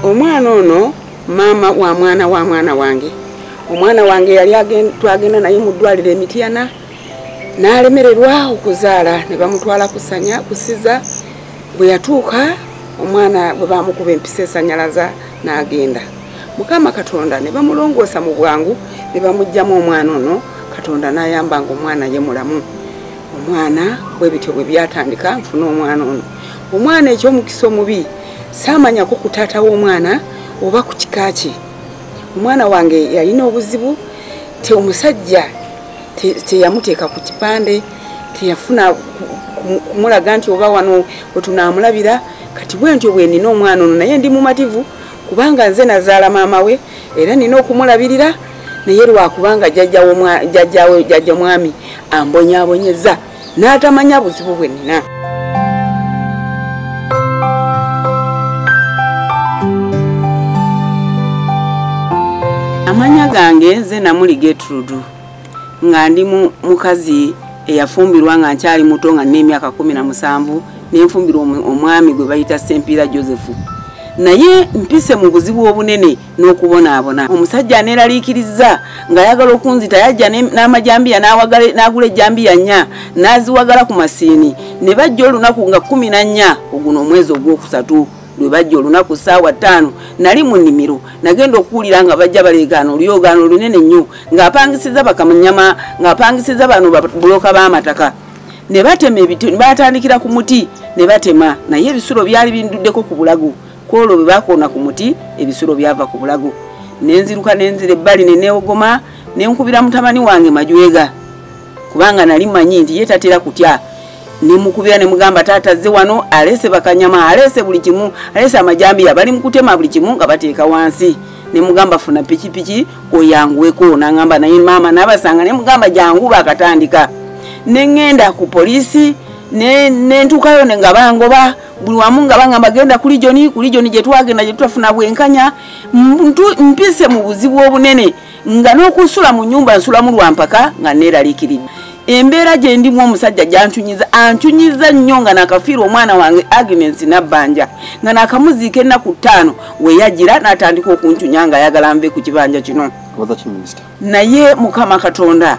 Omwana ono mama wa mwana wange. Omwana wange yali twagenda naye mu ddwaliro Emityana n'alemererwa okuzaala ne bamutwala kusanya kusiza. Bwe yatuuka omwana bwe bamukuba empisa esanyalaza n'agenda. Mukama Katonda ne bamulongoosa mu bwangu ne bamugyamu omwana ono. Katonda n'ayamba nga omwana ye mulamu. Omwana bwe bityo bwe byatandika nfuna omwana ono. Omwana eky'omukisa omubi saamanya ko ku taata w'omwana oba ku kika kye. Omwana wange yalina obuzibu te omusajja teyamuteeka ku kipande, teyafuna kumulaga nti oba wano wetunaamulabira. Kati bwentyo bwe nina omwana ono naye ndi mumativu kubanga nze nazaala maama we era nina okumulabirira naye lwakubanga jjajja mwami ambonyaabonyeza n'atamanya buzibu bwe nina. Amanya gange nze namuli Gertrude nga ndi mukazi eyafumbirwa nga nkyali muto nga n'emyaka 17 n'enfumbirwa omwami gwe bayita Sempira Joseph. Naye mpise mu buzibu obunene n'okubonaabona. Omusajja aneeraliikiriza ng'ayagala okunzita yajja n'amajambiya n'agula ejjambiya 4 n'aziwagala ku masiini ne bajja olunaku nga 14 oguno omwezi ogwokusatu. Lwe bajja olunaku ssaawa 5 nali mu nnimiro nagenda okuwulira nga bajja baleegaana oluyoogaano lunene nnyo ng'apangisiza bakamanyama ng'apangisiza bano buloka b'amataka ne batema ebiti batandikira ku muti ne batema naye ebisulo byali binduddeko ku bulago kwolwo bwe bakoona ku muti ebisulo byava ku bulago nenziruka nenzira ebbali ne neewogoma nenkubira mutabani wange Majwega kubanga nali manyi nti ye tatera kutya. Nemukubira nemugamba taata ze wano alese bakanyama alese buli kimu alese amajambiya bali mukutema buli kimu nga bateeka wansi. Nemugamba funa pikipiki oyanguweko nangamba naye mama nabasanga nemugamba jangu bakatandika. Nengenda ku polisi nentukayo nga bangoba buli wamu nga bangamba genda kuli Joni gye twagenda gye tutafuna bwenkanya mpise mu buzibu obunene nga n'okusula mu nyumba nsula mu lwampaka nga neeraliikiridde. Embeera gye ndimu omusajja antunyiza nnyo nga nakafiira omwana wange Agnes Nabbanja nga nakamuziika ennaku 5 we yajjira n'atandika okuntunya nga ayagala nve ku kibanja kino. Naye Mukama Katonda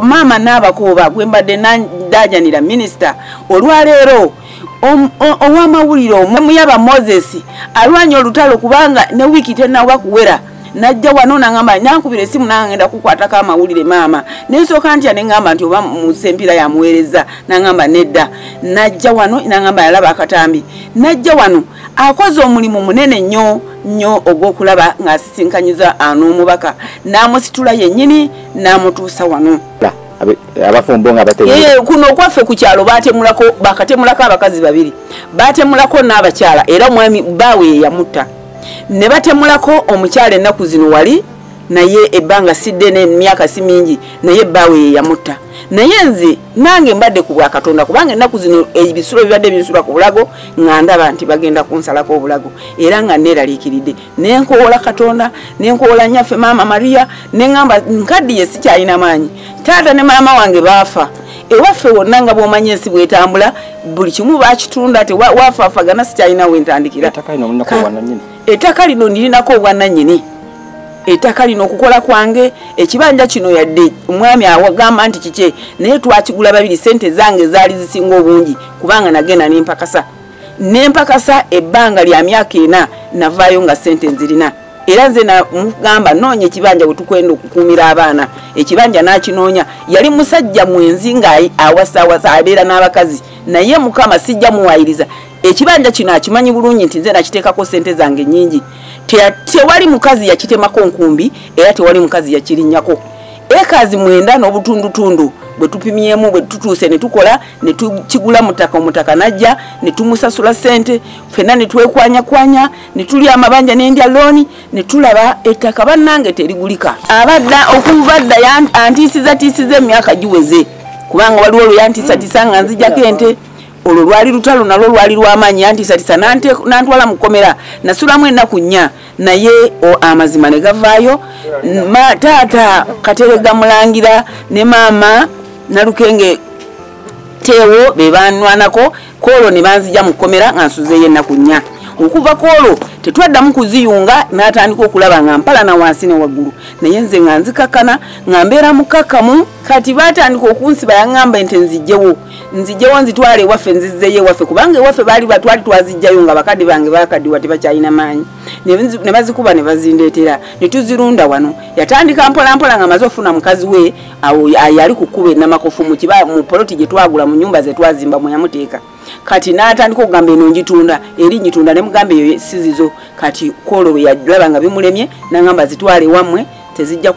maama n'abakooba gwe mbadde ndaajanira minisita olwaleero ow'amawulire omuyaba Moses alwanya olutalo kubanga ne wiiki tennawa kuwera najja wano nangamba nankubira esimu nangenda kukwatako amawulire maama nensooka ntya nengamba nti oba Sempira yamuweereza nangamba nedda. Najja wano nangamba yalaba akatambi najja wano akoze omulimu munene nnyo ogw'okulaba ng'asisinkanyiza n'omubaka n'amusitula yennyini n'amutuusa wano. Abafumbo nga batemulako kuno kwaffe ku kyalo bakatemulako abakazi 2 batemulako n'abakyala era omwami baawe yamutta ne batemulako omukyala ennaku zino wali naye ebbanga sidde n'emyaka si mingi naye baawe yamutta. Naye nze nange mbadde ku bwa Katonda kubanga ennaku zino ebisulo bibadde binsula ku bulago nga ndaba nti bagenda kunsalako obulago era nga neeraliikiridde nenkoola Katonda nenkoola nnyaffe maama Maria nengamba nkaddiye sikyalina maanyi taata ne maama wange baafa ewaffe wonna nga bw'omanyi ensi bwetambula buli kimu baakitunda tewafaafagana sikyalina wentandikira. Ettaka lino nirinako obwannannyini. Ettaka lino okukola kwange ekibanja kino yadde omwami awagamba nti kike naye twakigula 2 sente zange zaali zisinga obungi kubanga nagenda nempakasa ebbanga lya myaka 4 navaayo nga sente nzirina era nze namugamba noonya ekibanja we tukwenda okukuumira abaana. Ekibanja n'akinoonya yali musajja mwenzi nga awasawasa abeera n'abakazi naye Mukama sijja muwayiriza ekibanja kino akimanyi bulungi nti nze nakiteekako sente zange nnyingi. Tewali mukazi yakitemako nkumbi era tewali mukazi yakirinnyako. ekazi mwenda n'obutundutundu bwe tupimyemu bwe tutuuse ne tukola ne tukigula mutaka najja ne tumusasula sente fenna ne twekwanya ne tuli amabanja n'endya looni ne tulaba ettaka bannange terigulika abadda okuva dda antiisiza emyaka giweze kubanga waliwo olwo yantiisatiisa nga nzijjako ente olwo lwali lutalo nalwo lwali lw'amaanyi yantiisatiisa nantwala mu kkomera nasulamu ennaku 4 naye amazima ne gavaayo taata Katerega Mulangira ne maama Nalukenge Tewo be banwanako kolo ne banzija mu kkomera nga nsuzeeyo ennaku 4 okuva kolo tetwaddamu kuziyunga n'atandika okulaba nga mpala na wansi ne waggulu naye nze nga nzikakkana nga mbeera mukakkamu kati baatandika okunsiba yaŋŋamba ente nzijjewo nzitwale ewaffe nzizzeeyo ewaffe kubanga ewaffe baali batwali twazijjayo nga bakadde bange bakaddiwa tebakyalina maanyi ne bazikuba ne bazindeetera ne tuzirunda wano yatandika mpolampola nga amaze ofuna mukazi we awo yali ku kkuba ennamakofu mu poloti gye twagula mu nnyumba ze twazimba mwe yamuteeka kati n'atandika okugamba eno njitunda eri njitunda ne mugamba eyo sizizo kati kolo bwe yalaba nga bimulemye n'angamba zitwale wammwe tezijja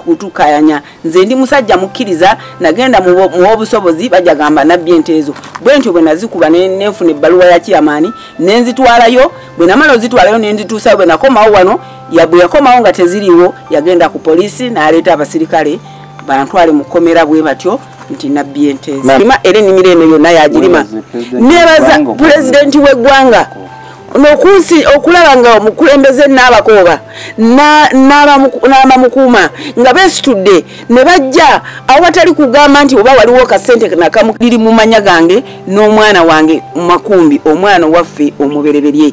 kutukayanya nze ndi musajja mukkiriza nagenda mu obusobozi bajja gamba nabbi ente ezo bwe ntyo bwe nazikuba nenfuna ebbaluwa ya kiyamaani nenzitwalayo bwe namala ozitwalayo nenzituusayo bwe nakomawo wano bwe yakomawo nga teziriiwo yagenda ku poliisi n'aleeta abasirikale bantwale mu kkomera bwe batyo nti nabbi ente ezo era ennimiro eno yonna yagirima nebaza pulezidenti w'eggwanga nokunsi okulaba nga omukulembeze n'abakooba n'abamukuuma nga beesitudde ne bajja awatali kugamba nti oba waliwo kasente nakamu liri mu manya gange n'omwana wange Makumbi omwana waffe omubereberye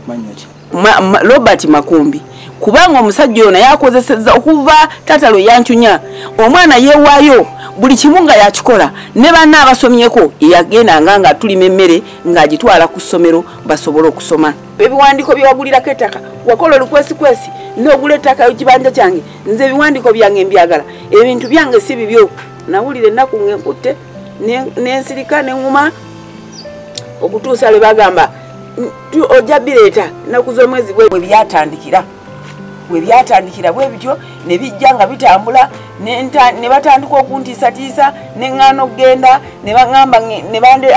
Robert Makumbi kubanga omusajja ono yakozesezza okuva taata lwe yancunya omwana yeewaayo buli kimu nga yakikola ne banna abasomyeko yagendanga nga tulima emmere ng'agitwala ku ssomero basobole okusoma ebiwandiiko byewagulirako ettaka wakola olukwesikwesi n'ogula ettaka ekibanja kyange nze ebiwandiiko byange mbyagala ebintu byange si bibyo nawulira ennaku ngenkutte n'ensirika n'eŋŋuma okutuusa lwe bagamba ojja bireeta ennaku z'omwezi bwe byatandikira bwe bityo ne bijja nga bitambula ne batandika okuntiisatiisa neŋŋaana okugenda ne baŋŋamba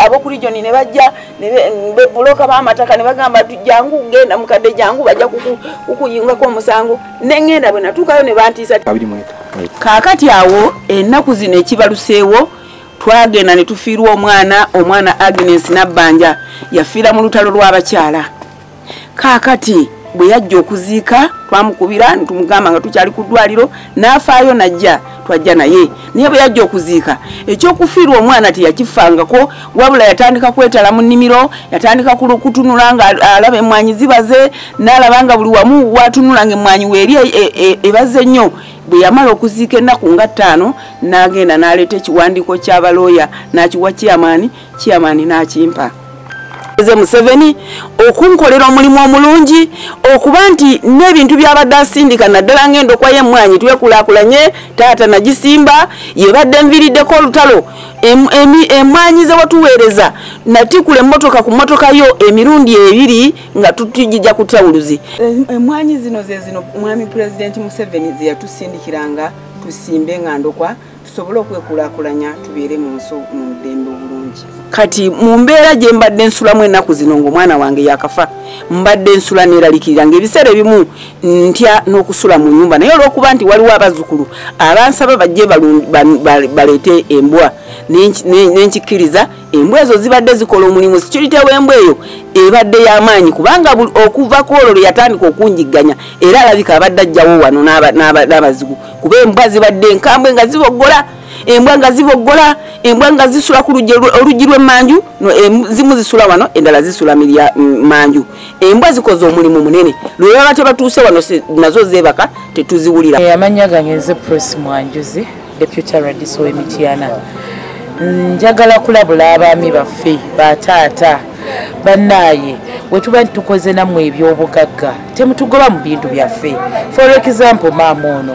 ab'oku regioni ne bajja bebuloka b'amataka ne bagamba jangu kugenda mukadde jangu bajja kukuyingako omusango neŋŋenda bwe natuukayo ne bantiisa kaakati awo ennaku zino ekibaluseewo twagenda ne tufiirwa omwana Agnes Nabbanja yafiira mu lutalo lw'abakyala kaakati bwe yajja okuziika twamukubira netumugamba nga tukyali ku ddwaliro n'afaayo najja twajja naye bwe yajja okuziika ekyokufiirwa omwana teyakifangako wabula yatandika kwetala mu nnimiro yatandika kutunula nga alaba emmwanyi zibaze n'alaba nga buli wamu watunula nga emmwanyi weeri ebaze nnyo bwe yamala okuziika ennaku nga 5 n'agenda n'aleeta ekiwandiiko ky'abalooya n'akiwa kiyamaani n'akimpa Museveni okunkolera omulimu omulungi okuba nti n'ebintu byabadde asindika naddala ngendo okwa y'emmwanyi twekulaakulanye taata nagisimba yebadde nviriddeko olutalo emmwanyi ze watuweereza natikula emmotoka ku mmotoka yo emirundi 2 nga tutujja ku tawuluzi emmwanyi zino mwami Pulezidenti Museveni ze yatusindikiranga tusimbe nga ndokwa tusobole okwekulaakulanya tubeere mu ddembe obulungi kati mu mbeera gye mbadde nsulamu ennaku zino ng'omwana wange yakafa mbadde nsula neeralikirira ng'ebiseera ebimu ntya n'okusula mu nnyumba naye olw'okuba nti waliwo abazzukulu abansaba bajje baleete embwa n'enkikkiriza embwa ezo zibadde zikola omulimu security w'embwa eyo ebadde y'amaanyi kubanga okuvako olwo lwe yatandika okunjigganya era alabika abadde ajjawo wano n'abazigu kuba embwa zibadde enkambwe nga ziboggola embwa nga zisula ku oluggi lw'emmanju zimu zisula wano endala zisula manju embwa zikoze omulimu munene lwe baba tebatuuse wano nazo zeebaka tetuziwulira amanya gange nze Press Mwanjuzi Deputy Radis w'Emityana njagala kulabula abaami baffe bataata bannaye wetuba ntukoze namwe ebyobugagga temutugoba mu bintu byaffe for example maama ono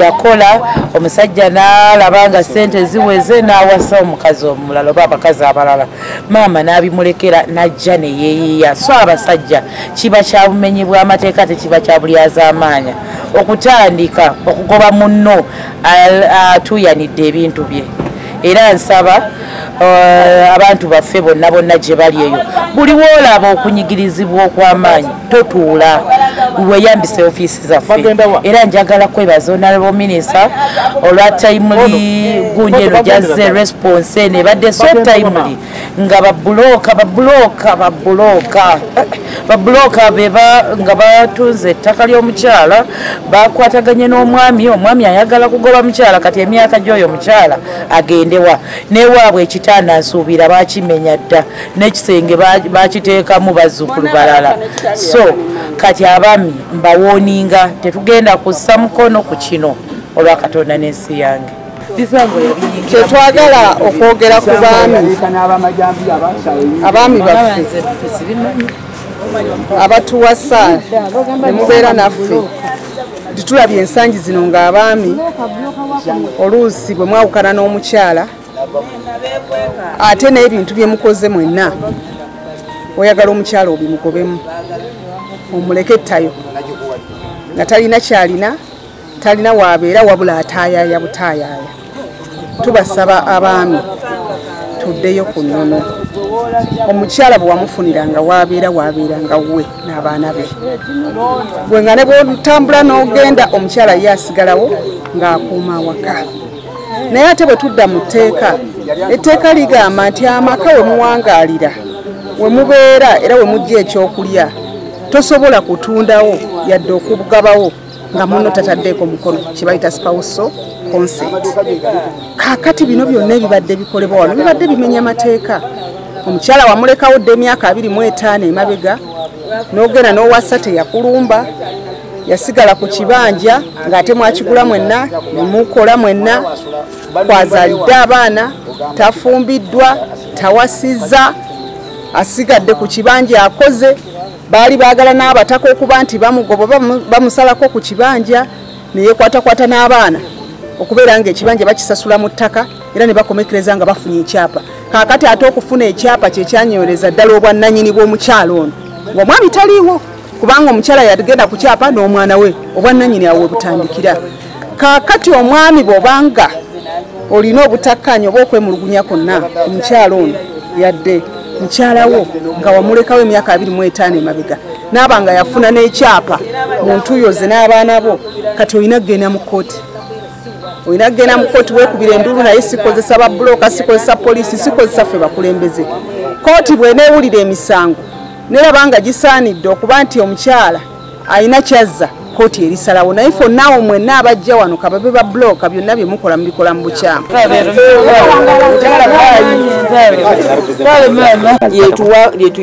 yakola omusajja n'alabanga sente ziweze n'awasa omukazi omulala oba abakazi abalala maama n'abimulekera najja neyeeyiya so abasajja kiba kya bumenyi bw'amateeka tekiba kya bulyazaamaanya okutandika okugoba munno atuyanidde ebintu bye era nsaba abantu baffe bonna bonna gye bali eyo buli woolaba okunyigirizibwa okw'amaanyi totuula weyambise ofiisi zaffe era njagala kwebaza honorable minister olwa timely gunje eno jazze response eno ebadde so timely nga babulooka beba nga batunze ettaka ly'omukyala bakwataganye n'omwami ayagala kugoba mukyala kati emyaka gy'oyo mukyala agendewa newaabwe ekitanda nsuubira bakimenya dda n'ekisenge bakiteekamu bazzukulu balala so kati abaami mbawooninga tetugenda kussa mukono ku kino olwa Katonda n'ensi yange kyetwagala okwogera ku abaami baffe abatuwasa ne mubeera naffe titulabye ensangi zino ng'abaami oluusi bwe mwawukana n'omukyala ate n'ebintu bye mukoze mwenna oyagala omukyala obimugobemu omuleke ettayo nga talina kyalina talina waabeera wabula ataayaaya butaayaaya tubasaba abaami tuddeyo ku nnono omukyala bwe wamufuniranga waabeeranga we n'abaana be bwe nga ne bw'otambula n'ogenda omukyala ye asigalawo ng'akuuma awaka naye ate bwe tudda mu tteeka etteeka ligamba nti amaka we muwangaalira we mubeera era we mujja ekyokulya tosobola kutundawo yadde okugabawo nga munno tataddeeko mukono kibayita spousal consent kaakati bino byonna ebibadde bikolebwa wano bibadde bimenya amateeka omukyala wamulekawo dde emyaka 25 emabega n'ogenda n'owassa teyakulumba yasigala ku kibanja ng'ate mwakigula mwenna nemukola mwenna kwazaalidde abaana tafumbiddwa tawasizza asigadde ku kibanja akoze baali baagala n'abataka okuba nti bamugoba bamusalako ku kibanja neyekwatakwata n'abaana okubeera ng'ekibanja bakisasula mu ttaka era ne bakomekereza nga bafunye ekyapa kaakati ate okufuna ekyapa kyekyanywereza ddala obwannannyini bw'omukyalo ono ng'omwami taliiwo kubanga omukyala yagenda ku kyapa n'omwana we obwannannyini awo butandikira kaakati omwami bw'obanga olina obutakkaanya oba okwemulugunya kwonna omukyalo ono yadde mukyalawo nga wamulekawo emyaka 25 emabega naaba nga yafuna n'ekyapa mu ntuyoze n'abaana bo kati olina kgenda mu kkooti weekubira endulu naye sikozesa babuloka sikozesa poliisi sikozesa ffe bakulembeze kkooti bw'eneewulira emisango neraba nga gisaanidde okuba nti omukyala alina kyazza kkooti erisalawo naye fonnaawo mwenna abajja wano kababe babuloka byonna bye mukola mubikola mu bukyamu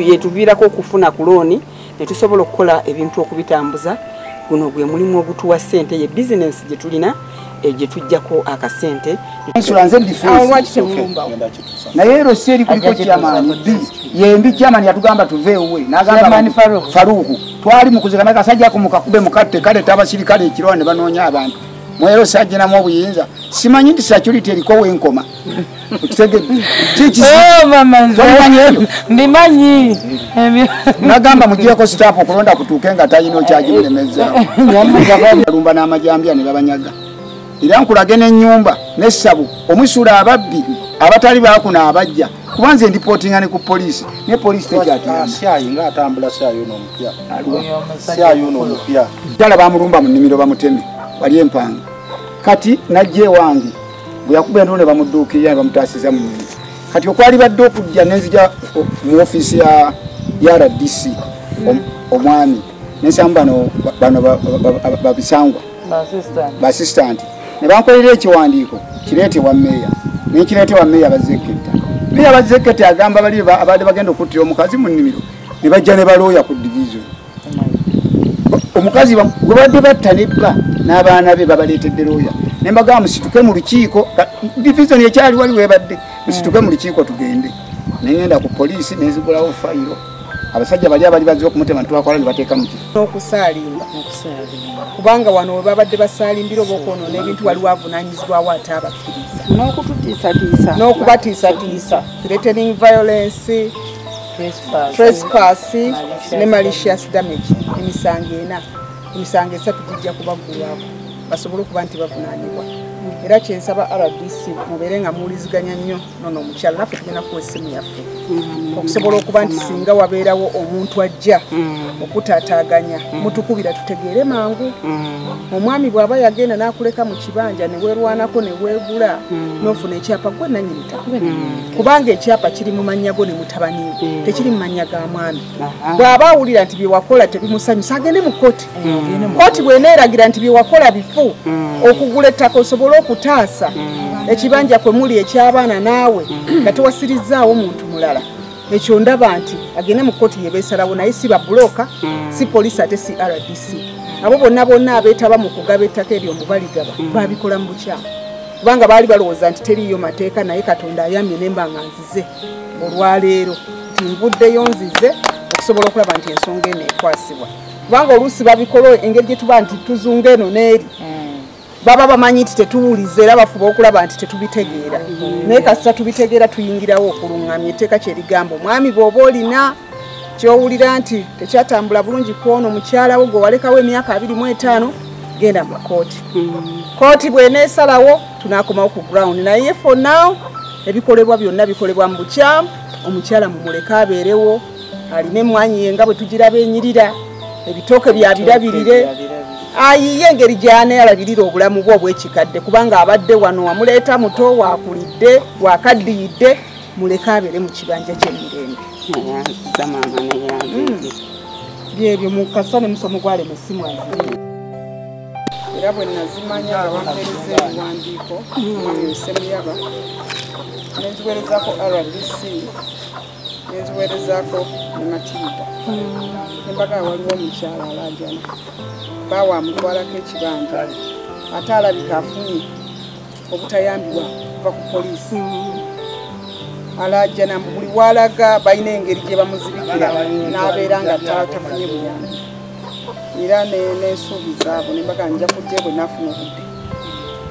yetuviirako okufuna ku looni ne tusobola okukola ebintu okubitambuza guno gwe mulimu ogutuwa ssente ye bizinensi gye tulina gye tujjako akasente naye ero si eri kuliko kyamaani b yembi kyamaani yatugamba tuveewe n'agamba Faruku twali mu kuzikana kasajja ako mukakube mukatte kaleeta abasirikale ekirwa ne banoonya abantu mwero sajjinamu obuyinza simanyi nti security eriko wenkoma ndimanyi nagamba mugyeko sitapu okulonda kutuuke nga talina okyagimulemeza alumba n'amajambya ne babanyaga era nkulaga n'ennyumba n'essabu omwisula ababbi abatali baakuna abajja kubanze ndipootinga ne ku poliisi ne poliisi tekyatiyanga atambula syayo n'omupya jala bamulumba mu nnimiro bamuteme wali empanga kati najje wange bwe yakuba endulu ne bamudduukirira ne bamutaasiza mu nnimiro kati okwali badde okujja nenzija mu ofiisi ya RDC omwami nensamu bano babisangwa baasisitanti ne bankolera ekiwandiiko kireetebwa mmeeya nekireetebwa mmeeya bazeketta meeya bazeketta agamba bali abadde bagenda okuttira omukazi mu nnimiro ne bajja ne balooya ku division omukazi gwe badde batta nebba n'abaana be babaleetedde looya ne mbagamba musituke mu lukiiko division ekyali wali webadde musituke mu lukiiko tugende nengenda ku poliisi nenzigulawo fayiro abasajja bali abali bazze okumutema twakola ne bateeka mu kifo n'okusaalimba kubanga wano we babadde basaalimbira oba okwonoona ebintu waliwo avunaanyizibwawo ate abakkiriza n'okubatiisatiisa threatening violence trespass ne malicious damage emisango ena emisango 3 gijja kubaggulwako basobole okuba nti bavunaanibwa era kyensaba RDC mubeere nga muwuliziganya nnyo nono omukyala naffe tugenda kuwa essimu yaffe okusobola okuba nti singa wabeerawo omuntu ajja okutaataaganya mutukubira tutegeere mangu omwami bw'aba yagenda n'akuleka mu kibanja ne weerwanako ne weegula n'ofuna ekyapa gwe nannyini ttaka kubanga ekyapa kiri mu mannya go ne mutabani tekiri mu mannya ga mwami bw'aba awulira nti bye wakola tebimusanyusa agende mu kooti kooti bw'eneeragira nti bye wakola bifu okugula ettaka osobole okutaasa ekibanja kwe muli eky'abaana naawe nga tewasirizzaawo muntu mulala ekyo ndaba nti agende mu kooti yebeesalawo naye si babuloka si poliisi ate si RDC abo bonna abeetaba mu kugaba ettaka eryo mubaligaba babikola mu bukyamu kubanga baali balowooza nti teriiyo mateeka naye Katonda ayamye nemba nga nzize olwaleero nti nvuddeyo nzize okusobola okulaba nti ensonga eno ekwasibwa kubanga oluusi babikola engeri gye tuba nti tuzunga eno n'eri baba bamanyi nti tetuwulize era bafuba okulaba nti tetubitegeera naye kasita tubitegeera tuyingirawo okulungamya etteeka kyerigamba omwami bw'oba olina kyowulira nti tekyatambula bulungi kwona omukyala wo gwe walekawo emyaka 25 genda mu kooti kooti bw'eneesalawo tunaakomawo ku ground naye for now ebikolebwa byonna bikolebwa mu bukyamu omukyala mumuleke abeerewo alina emmwanyi ye nga bwe tugiraba enyirira ebitooke byabirabirire ayiye engeri gy'aneerabirira obulamu bwe obw'ekikadde kubanga abadde wano wamuleeta muto wakulidde wakaddiyidde muleke abeere mu kibanja ky'emirembe byebyo mukasa ne musomo gwalema essimu aziri era bwe nazimanya abampereza ebiwandiiko semuyaba nenziwerezaako RDC nenziwerezaako ne Matilda nembaga waliwo omukyala alajana bawa amutwalako ekibanja ate alabika afunye obutayambibwa kuva ku poliisi alajana buli walaga balina engeri gye bamuzibikira n'abeera nga tafunye buyambi era n'ensuubiza abo nembaga nja kujja bwe naafuna obudde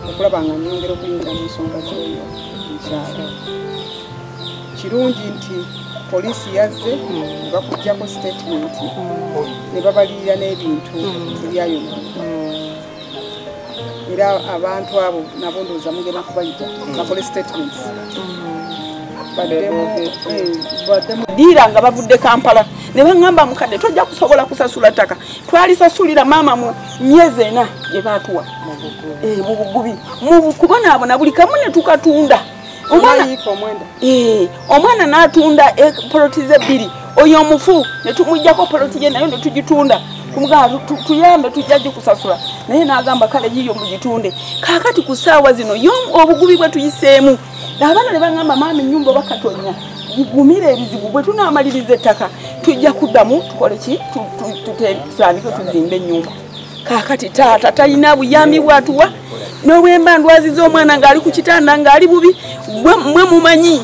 okulaba nga nyongera okuyingira mu nsonga z'oyo mukyala kirungi nti poliisi yazze bakujjako statement ne babalirira n'ebintu ebyayonoona era abantu abo nabo ndowooza mugenda kubayita bakole statements dira nga bavudde Kampala ne baŋŋamba mukadde tojja kusobola kusasula ttaka twalisasulira maama mu myezi 4 gye baatuwa mu bugubi mu kubonaabona buli kamu ne tukatunda omwana n'atunda poloti ze 2 oyo omufu ne tumujjako poloti ye nayo ne tugitunda kumugamba tuyambe tujja gikusasula naye n'agamba kale yiyo mugitunde kaakati ku ssaawa zino obugubi bwe tuyiseemu abaana ne baŋŋamba maama ennyumba bakatonya gigumire ebizibu bwe tunaamaliriza ettaka tujja kuddamu tukole ki tutandike tuzimbe ennyumba kaakati taata talina buyambi bwatuwa n'obwemba ndwaziza omwana ng'ali ku kitanda ng'ali bubi mwe mumanyi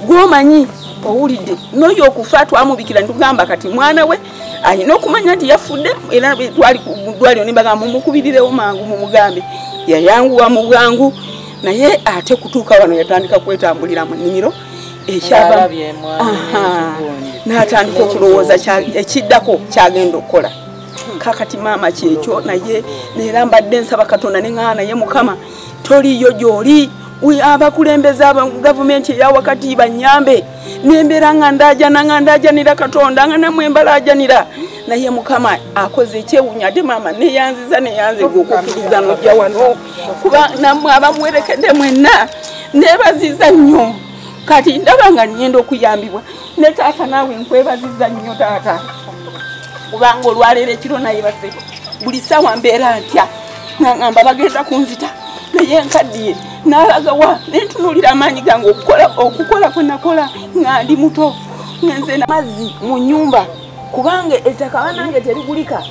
gw'omanyi owulidde n'oyo okufa twamubikira ntugamba kati mwana we ayina okumanya nti yafudde era twali ku ddwaliro ne bagamba mumukubirirewo mangu mumugambe yayanguwa mu bwangu naye ate kutuuka wano yatandika kwetambulira mu nnimiro ekyaba n'atandika okulowooza ekiddako kyagenda okukola kakati maama kyekyo naye neera mbadde nsaba Katonda ne ŋŋaa naye Mukama toliyo gy'oli abakulembeze aba gavumenti eya wakati bannyambe nembeera nga ndaajanira Katonda nga namwe mbalaajanira naye Mukama akoze ekyewunya ate maama neyanziza neyanziga okukkiriza n'ojja wano kuba nammwe abamuwerekedde mwenna neebaziza nnyo kati ndaba nga nnyenda okuyambibwa ne taata naawe nkwebaziza nnyo taata kubanga olwaleero ekiro naye base buli ssaawa mbeera ntya ngamba bagenda kunzita naye nkaddiye n'alagawa nentunuulira amaanyi gange okukola kwe nakola nga ndi muto ngenze namazzi mu nnyumba kubanga ettaka banange terigulika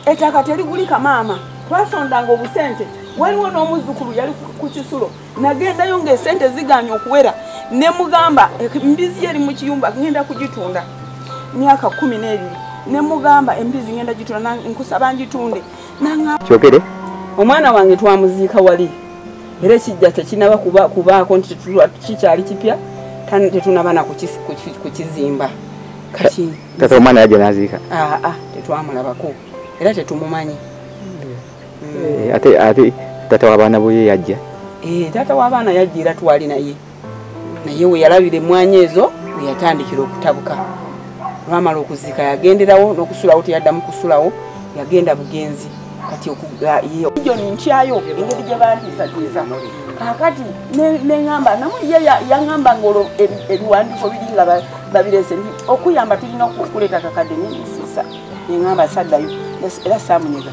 ettaka terigulika maama twasondanga obusente waliwo n'omuzzukulu yali ku kisulo nagendayo ng'esente zigaanye okuwera ne mugamba embizi yeri mu kiyumba ngenda kugitunda myaka 12 ne mugamba embizi ngenda gitunda nkusaba ngitunde kyokere omwana wange twamuziika wali era ekijja tekinaba kubaako nti kikyali kipya tetunaba na kukizimba kati tata omwana yajja n'aziika tetwamulabako era tetumumanyi ate tata w'abaana bo ye yajja tata w'abaana yajja era twali naye we yalabira emmwanyi ezo we yatandikira okutabuka lwamala okuziika yagenderawo n'okusulawo teyaddamu kusulawo yagenda bugenzi kati joni ntyayo engeri gye bantiisatiisa kakati neŋŋamba namuli ye yaŋŋamba ng'olwo ebiwandiiko biri nga babirese nti okuyamba tulina okuleeta kakadde nendisiisa neŋŋamba saddayo era saamunyega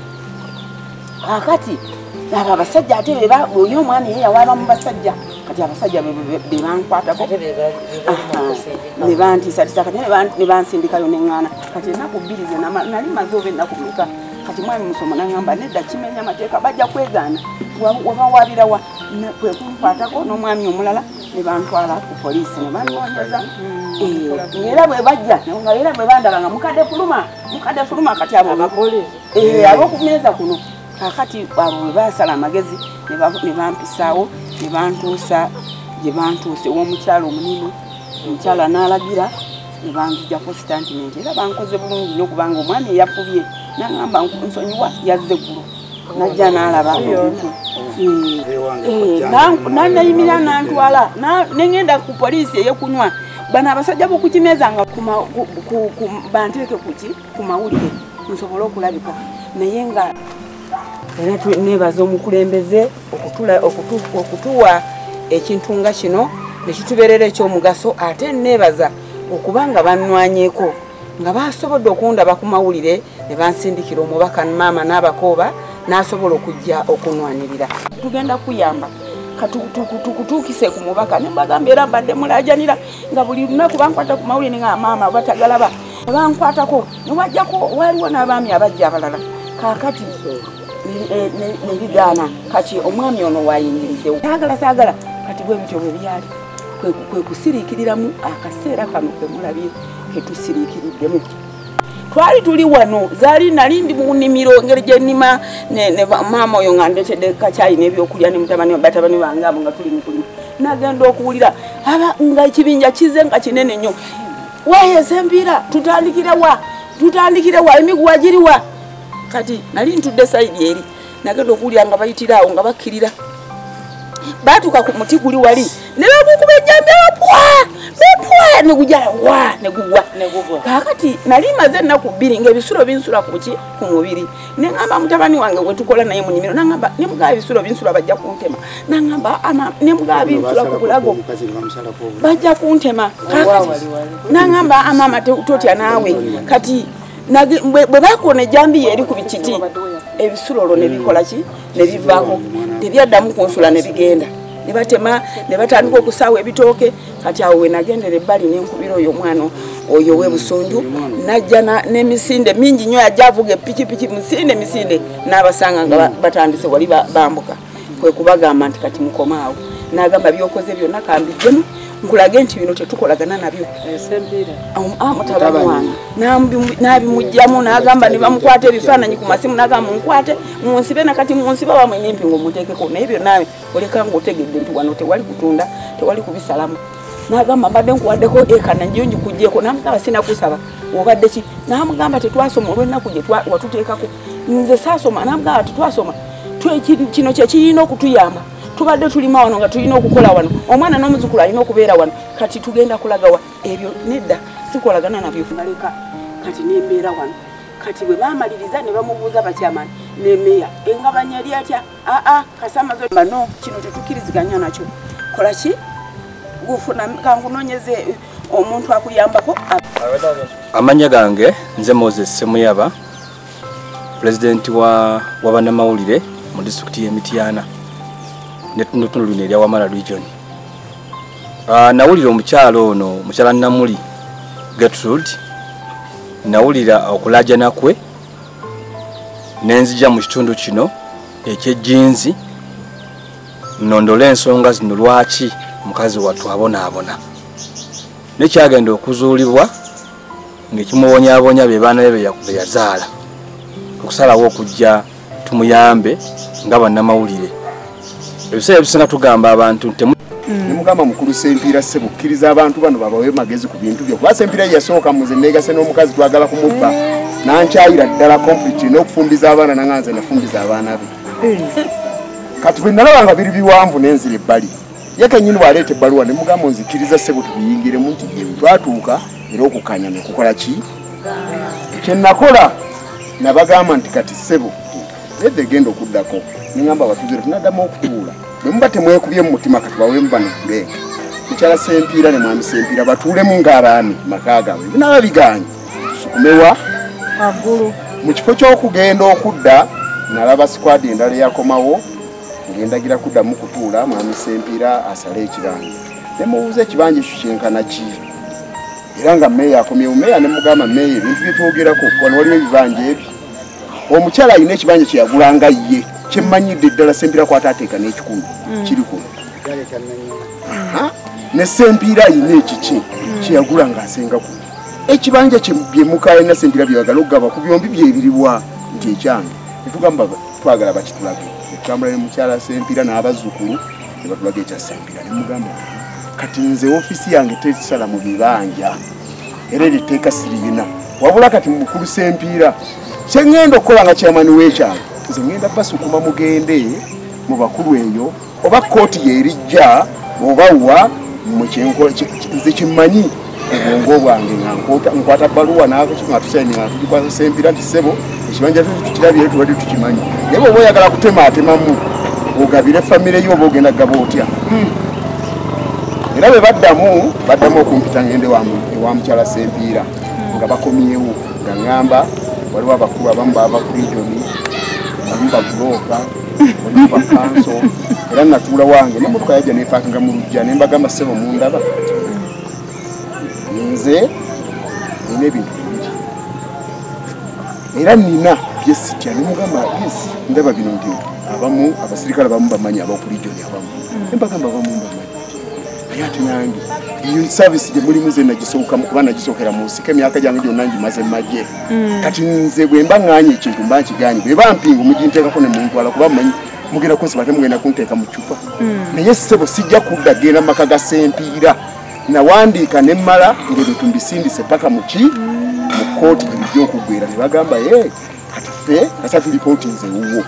kakati abo abasajja ate oyo omwami ye yawaaba mu basajja kati abasajja be bankwatako ne bantiisatiisa kati ne bansindikayo neŋŋaana kati ennaku bbiri ze nali maze oba ennaku meka kati mwami musomo naŋŋamba nedda kimenya amateeka bajja kwegaana wabawabirawa kwe kunkwatako n'omwami omulala ne bantwala ku poliisi ne banoonyeza ng'era bwe bajja era bwe bandaba nga mukadde fuluma kati abo ab'okumeeza kuno kakati abo bwe baasala amagezi ne bampisaawo ne bantuusa gye bantuuse w'omukyalo omunene omukyala n'alagira ne banzija ko statement era bankoze bulungi nnyo kubanga omwami eyafubye naŋŋamba nsonyiwa yazze eggulo najja n'alaba nannayimira nantwala neŋŋenda ku poliisi ey'ekunywa bano abasajja b'okukimeeza nga banteeke ku mawulire nsobole okulabika naye nga era nebaza omukulembeze okutuwa ekintu nga kino nekitubeerera ekyomugaso ate nebaza okubanga bannwanyeeko nga basobodde okundaba ku mawulire ne bansindikira omubaka maama n'abakooba n'asobola okujja okunwanirira tugenda kuyamba katukutuukise ku mubaka ne mbagamba era mbadde mulaajanira nga buli lunaku bankwata ku mawulire nga maama batagalaba bankwatako newajjako waliwo n'abaami abajja abalala kakati nebigaana kati omwami ono wayingiriddewo saagala kati bwe bityo bwe byali kwe kusiriikiriramu akaseera kano kemulabye ketusiriikiriddemu twali tuli wano zaali nali ndi mu nnimiro ngeri gye nnima ne maama oyo nga ndetedde kacyayi n'ebyokulya ne batabani bange abo nga tuli mu kulima nagenda okuwulira nga ekibinja kize nga kinene nnyo wayeza empiira tutandikire wa emiguwa giriwa kati nali ntudde sayidi eri nagenda okuwulira nga bayitira awo nga bakkirira batuuka ku muti guli wali ne bamukuba ejjambe nepwa negujala wa negugwa kakati nali maze ennaku bbiri ng'ebisulo binsula ku mubiri neŋŋamba mutabani wange gwe tukola naye mu nnimiro naŋŋamba nemugaba ebisulo binsula bajja kuntema naŋŋamba nemugaba binsula ku bulago bajja kuntema kakati naŋŋamba amaama totya naawe kati bwe bakoona ejjambiya eri ku bikiti ebisulo olwo ne bikola ki ne bivaako tebyaddamu kunsula ne bigenda ne batema ne batandika okusaawa ebitooke kati awo we nagendera ebbali n'enkubira oyo omwana oyo w'ebusonju najja n'emisinde mingi nnyo yajja avuga epikipiki misinde n'abasanga nga batandise wali bambuka kwe kubagamba nti kati mukomaawo n'agamba byokoze byonna kambiddemu nkulage nti bino tetukolagana nabyo mutabani wange n'abimugjamu n'agamba ne bamukwata ebifaananyi ku masimu n'agamba munkwate munsibe nakati munsiba wamwe n'empingo omuteekeko naye byonna oleka ng'otegedde nti wano tewali kutunda tewali kubisalamu n'agamba mbadde nkuwaddeko ekana njiyo ngikugyeko n'amugamba sinakusaba obadde ki n'amugamba tetwasoma olw'ennaku gye watuteekako nze saasoma n'amugamba tetwasoma kino kyekirina okutuyamba tubadde tulima wano nga tulina okukola wano omwana n'omuzukulu alina okubeera wano kati tugenda kulagawa ebyo nedda sikolagana nabyo naleka kati nembeera wano kati bwe bamaliriza ne bamubuuza bakyamani nemeya engabanya eri atya kasamazo bano kino tetukkiriziganya nakyo kola ki gufuna kankunoonyeze omuntu akuyambako amanya gange nze Moses Semuyaba pulezidenti wa bannamawulire mu disitulikiti y'Emityana netuno lino erya Wamala region. Nawulira omukyalo ono mukyala Namuli Gertrude nawulira okulajana kwe nenzija mu kitundu kino eky'ejjinzi nondole ensonga zino lwaki mukazi wattu abonaabona nekyagenda okuzuulibwa ng'ekimuwonyaabonya be baana be yazaala okusalawo okujja tumuyambe nga bannamawulire ebiseera ebisinga tugamba abantu nemugamba mukulu Sempira ssebo kkiriza abantu bano babawe magezi ku bintu byo kuba Sempira yasooka muze negase n'omukazi twagala kumubba nankyayira ddala complete n'okufumbiza abaana nanganze nafumbiza abaana be kati bwe nalabanga biri biwanvu nenzira ebbali ye kennyini bwaleeta ebbaluwa nemugamba nzikiriza ssebo tubiyingiremu nti twatuuka era okukanya nekukola ki kyenakola nabagamba nti kati ssebo edde genda okuddako ningamba abatuuze tunaddamu okutuula bwe muba temwekubye mu mutima kati bawemu bano kuleeka mukyala Sempira ne mwami Sempira batuulemu ng'abaami maka gaabwe binaba biganye tusukumewa mu kifo ky'okugenda okudda nalaba squad endala eyakomawo ngendagira kuddamu kutuula mwami Sempira asale ekibanja nemubuuza ekibanja ekyo kyenkana ki era nga meeya akomyewo meeya nemugamba meeya ebintu byetwogerako wano waliwo ebibanja ebyo omukyala alina ekibanja kyeyagulanga ye kyemmanyidde ddala Sempira kwataateeka n'ekikumi kiri kuno ne Sempira alina ekiki kyeyagula ng'asenga kuno ekibanja byemukaalina Sempira byeyagala okugaba ku byombi byebiribwa nti ekyange netugamba twagala bakitulage netutambula ne mukyala Sempira n'abazzukulu ne batulaga ekya Sempira nemugamba kati nze ofiisi yange tesala mu bibanja era eriteeka sirina wabula kati mukulu Sempira kyengenda okukola nga kyamani w'ekyalo nze ngenda basukuma mugende mu bakulu eyo oba kooti yeerijja obawa nze kimmanyi obwongo bwange nga nkwata bbaluwa naatusayininga tugikwasa Sempira nti ssebo ekibanja tukirabye tubadde tukimanyi naye bwoba oyagala kutemaatemamu ogabire famire yo oba ogenda gaba otya era bwe baddamu okumpita ngende ewa mukyala Sempira nga bakomyewo nga ŋŋamba waliwo abakulu abamu baba ku regioni abamu baguloka waliwo bakanso era natuula wange nemotoka yajja nepakinga mu lujja nembagamba ssebo mundaba nze nina ebintu bingi era nina byesitya nemugamba ndaba bino nti abamu abasirikale abamu bamanyi abaku regioni abamu nembagamba abamu bamanyi naye ate nange service gye mulimu ze nagisookamu kuba nagisookera mu nsiko emyaka gyange gyonna ngimaze mu magye kati nze bwe mba ŋŋaanye ekintu mba nkigaanye bwe bampinga muginteekako ne muntwala kuba mmanyi mugenda kunsiba ate mugenda kunteeka mu ccupa naye ssebo sijja kudda genda maka ga Sempira nawandiika ne mmala ng'ebintu mbisindise paka mu kooti gye bijja okuggwera ne bagamba kati ffe kasa tulipooti nze wuwo